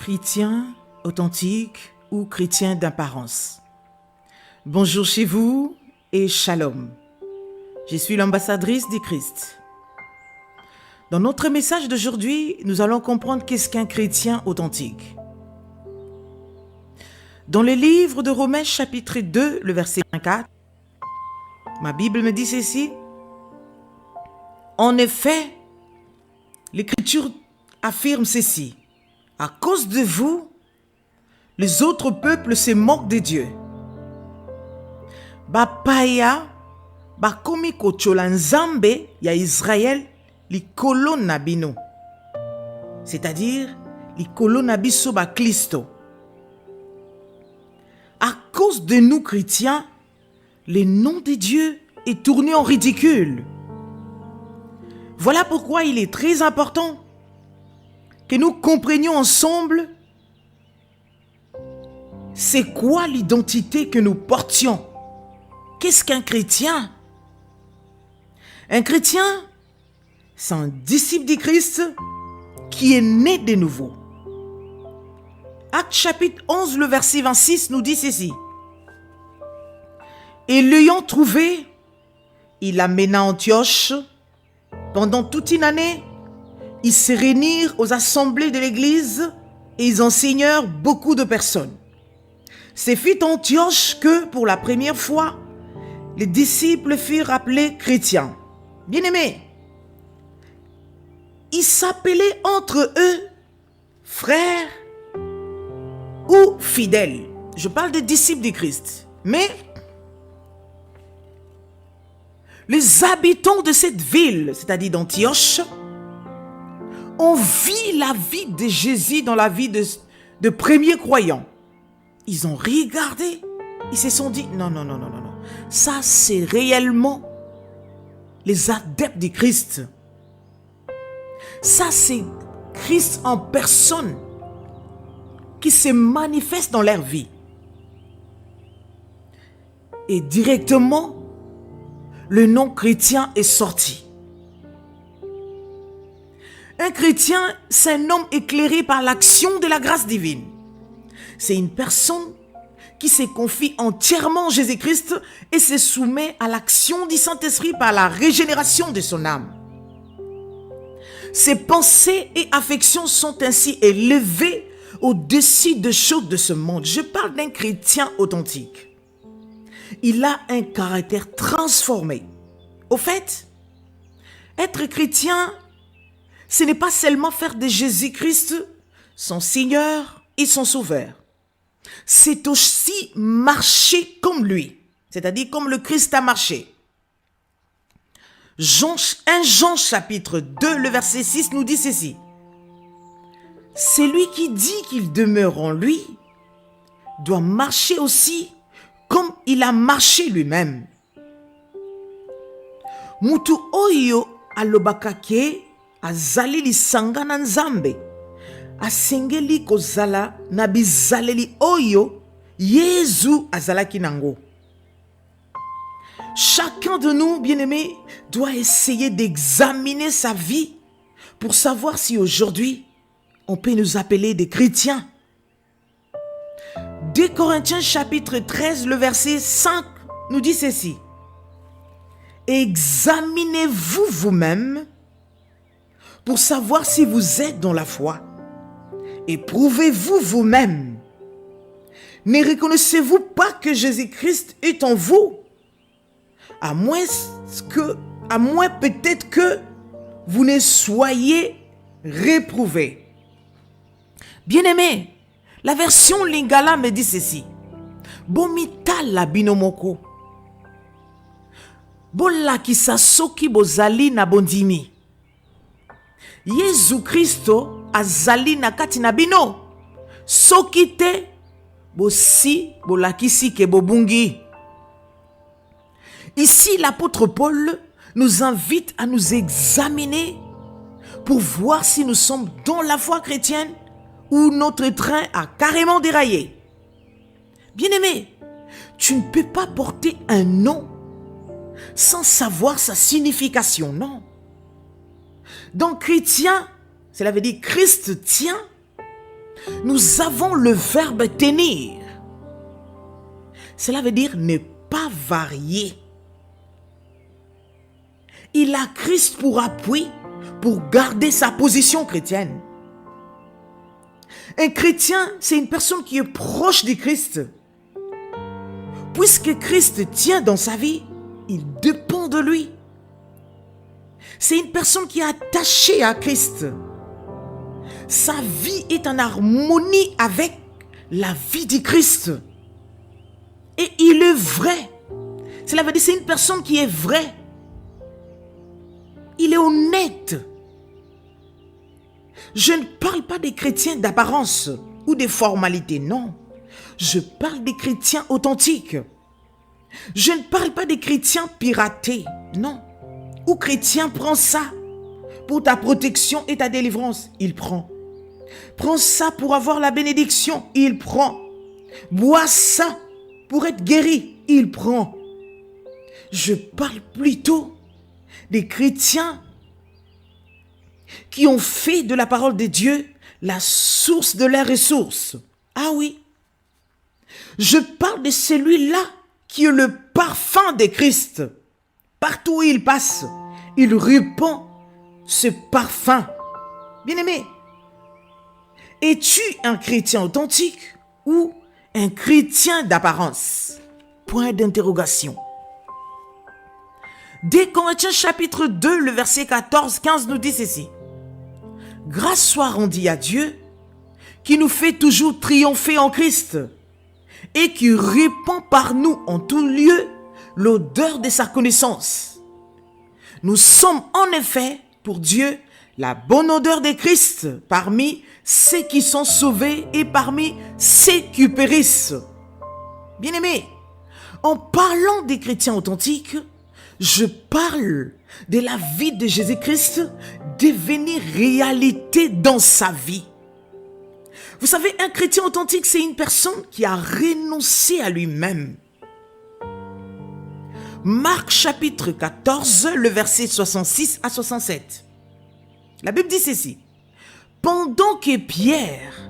chrétien authentique ou chrétien d'apparence. Bonjour chez vous et shalom. Je suis l'ambassadrice du Christ. Dans notre message d'aujourd'hui, nous allons comprendre qu'est-ce qu'un chrétien authentique. Dans le livre de Romains chapitre 2, le verset 24, ma Bible me dit ceci. En effet, l'Écriture affirme ceci. À cause de vous, les autres peuples se moquent de Dieu. Bapaya, bakomi kochola nzambe ya Israël, likolo na bino. C'est-à-dire, likolo na biso ba Kristo. À cause de nous chrétiens, le nom de Dieu est tourné en ridicule. Voilà pourquoi il est très important que nous comprenions ensemble c'est quoi l'identité que nous portions. Qu'est-ce qu'un chrétien? Un chrétien, c'est un disciple du Christ qui est né de nouveau. Acte chapitre 11, le verset 26 nous dit ceci. Et l'ayant trouvé, il l'amena à Antioche. Pendant toute une année, ils se réunirent aux assemblées de l'église et ils enseignèrent beaucoup de personnes. C'est fit Antioche que, pour la première fois, les disciples furent appelés chrétiens. Bien-aimés, ils s'appelaient entre eux frères ou fidèles. Je parle des disciples du Christ. Mais les habitants de cette ville, c'est-à-dire d'Antioche, ont vu la vie de Jésus dans la vie de premiers croyants. Ils ont regardé, ils se sont dit, non. Ça, c'est réellement les adeptes du Christ. Ça, c'est Christ en personne qui se manifeste dans leur vie. Et directement, le nom chrétien est sorti. Un chrétien, c'est un homme éclairé par l'action de la grâce divine. C'est une personne qui se confie entièrement en Jésus-Christ et se soumet à l'action du Saint-Esprit par la régénération de son âme. Ses pensées et affections sont ainsi élevées au-dessus des choses de ce monde. Je parle d'un chrétien authentique. Il a un caractère transformé. Au fait, être chrétien, ce n'est pas seulement faire de Jésus-Christ son Seigneur et son Sauveur. C'est aussi marcher comme lui, c'est-à-dire comme le Christ a marché. 1 Jean chapitre 2, le verset 6 nous dit ceci. Celui qui dit qu'il demeure en lui doit marcher aussi comme il a marché lui-même. Mutu oyo alobakake azali lisanga na nzambe. Asengeli kozala na bizaleli oyo Yesu azalaki nango. Chacun de nous, bien-aimés, doit essayer d'examiner sa vie pour savoir si aujourd'hui on peut nous appeler des chrétiens. 2 Corinthiens chapitre 13, le verset 5 nous dit ceci. Examinez-vous vous-même pour savoir si vous êtes dans la foi. Éprouvez-vous vous-même. Ne reconnaissez-vous pas que Jésus-Christ est en vous? À moins peut-être que vous ne soyez réprouvés. Bien-aimé, la version Lingala me dit ceci. Bomita la binomoko. Bola kisasoki bozali na bondimi. Yesu Christo azali na kati na bino. Soki te bosi bolakisi ke bobungi. Ici, l'apôtre Paul nous invite à nous examiner pour voir si nous sommes dans la foi chrétienne ou notre train a carrément déraillé. Bien-aimé, tu ne peux pas porter un nom sans savoir sa signification, non. Donc chrétien, cela veut dire Christ tient. nous avons le verbe tenir. Cela veut dire ne pas varier. Il a Christ pour appui, pour garder sa position chrétienne. Un chrétien, c'est une personne qui est proche du Christ. Puisque Christ tient dans sa vie, il dépend de lui. C'est une personne qui est attachée à Christ. Sa vie est en harmonie avec la vie du Christ. Et il est vrai. Cela veut dire que c'est une personne qui est vraie. Il est honnête. Je ne parle pas des chrétiens d'apparence ou des formalités, non. Je parle des chrétiens authentiques. Je ne parle pas des chrétiens piratés, non. Ou chrétien prend ça pour ta protection et ta délivrance, il prend. Prends ça pour avoir la bénédiction, il prend. Bois ça pour être guéri, il prend. Je parle plutôt des chrétiens qui ont fait de la parole de Dieu la source de leurs ressources. Ah oui. Je parle de celui-là qui est le parfum de Christ. Partout où il passe, il répand ce parfum. Bien-aimé, es-tu un chrétien authentique ou un chrétien d'apparence? Point d'interrogation. 2 Corinthiens chapitre 2, le verset 14-15 nous dit ceci. Grâce soit rendue à Dieu, qui nous fait toujours triompher en Christ et qui répand par nous en tout lieu l'odeur de sa connaissance. Nous sommes en effet, pour Dieu, la bonne odeur de Christ parmi ceux qui sont sauvés et parmi ceux qui périssent. Bien-aimés, en parlant des chrétiens authentiques, je parle de la vie de Jésus-Christ devenir réalité dans sa vie. Vous savez, un chrétien authentique, c'est une personne qui a renoncé à lui-même. Marc chapitre 14, le verset 66 à 67. La Bible dit ceci. Pendant que Pierre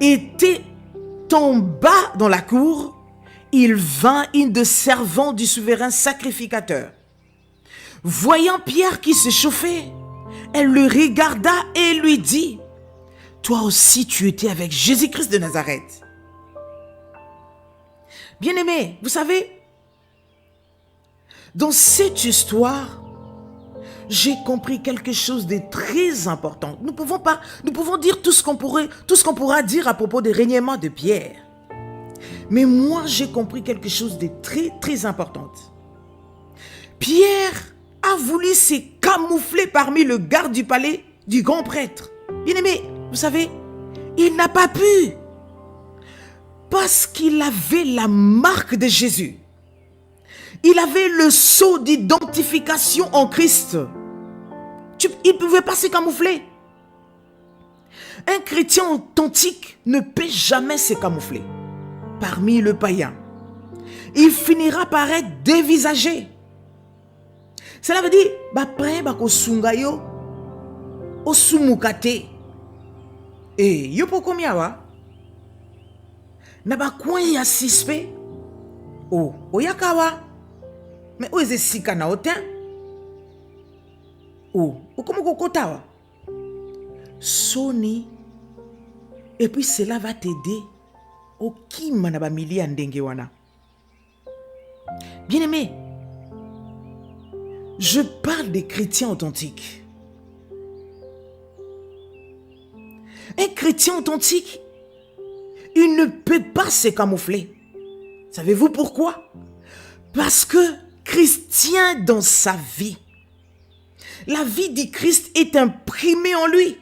était en bas dans la cour, il vint une des servantes du souverain sacrificateur. Voyant Pierre qui se chauffait, elle le regarda et lui dit, « Toi aussi tu étais avec Jésus-Christ de Nazareth. » Bien-aimés, vous savez, dans cette histoire, j'ai compris quelque chose de très important. Nous pouvons dire tout ce qu'on pourra dire à propos des reniements de Pierre. Mais moi, j'ai compris quelque chose de très, très important. Pierre a voulu se camoufler parmi le garde du palais du grand prêtre. Bien-aimé, vous savez, il n'a pas pu. Parce qu'il avait la marque de Jésus. Il avait le sceau d'identification en Christ. Il ne pouvait pas se camoufler. Un chrétien authentique ne peut jamais se camoufler parmi le païen. Il finira par être dévisagé. Cela veut dire, après, sungayo, osumukate. Et yo poko miawa, na ba coin ya suspect. Oh, oyakawa. Mais où est-ce sika na otin? Oh, comment kokotawa? Soni. Et puis cela va t'aider au kima na ba mili ndenge wana. Bien-aimé, je parle des chrétiens authentiques. Un chrétien authentique, il ne peut pas se camoufler. Savez-vous pourquoi? Parce que Christ tient dans sa vie. La vie du Christ est imprimée en lui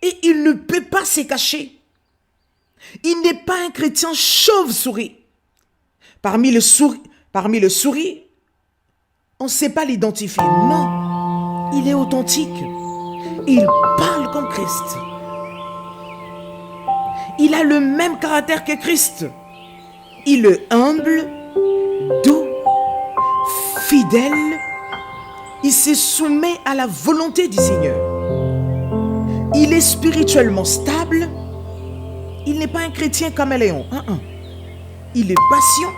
et il ne peut pas se cacher. Il n'est pas un chrétien chauve-souris. Parmi le souris, on ne sait pas l'identifier. Non, il est authentique. Il parle comme Christ. Il a le même caractère que Christ. Il est humble, doux, fidèle. Il se soumet à la volonté du Seigneur. Il est spirituellement stable. Il n'est pas un chrétien caméléon. Il est patient.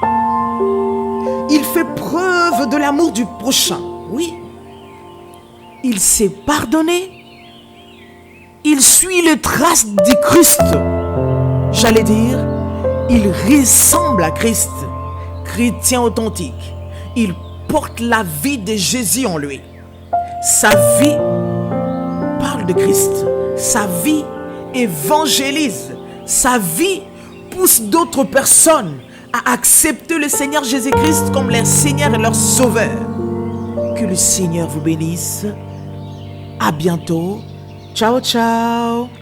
Il fait preuve de l'amour du prochain. Oui. Il sait pardonner. Il suit les traces du Christ. J'allais dire, il ressemble à Christ. Chrétien authentique. Il porte la vie de Jésus en lui. Sa vie parle de Christ. Sa vie évangélise. Sa vie pousse d'autres personnes à accepter le Seigneur Jésus-Christ comme leur Seigneur et leur Sauveur. Que le Seigneur vous bénisse. À bientôt. Ciao, ciao.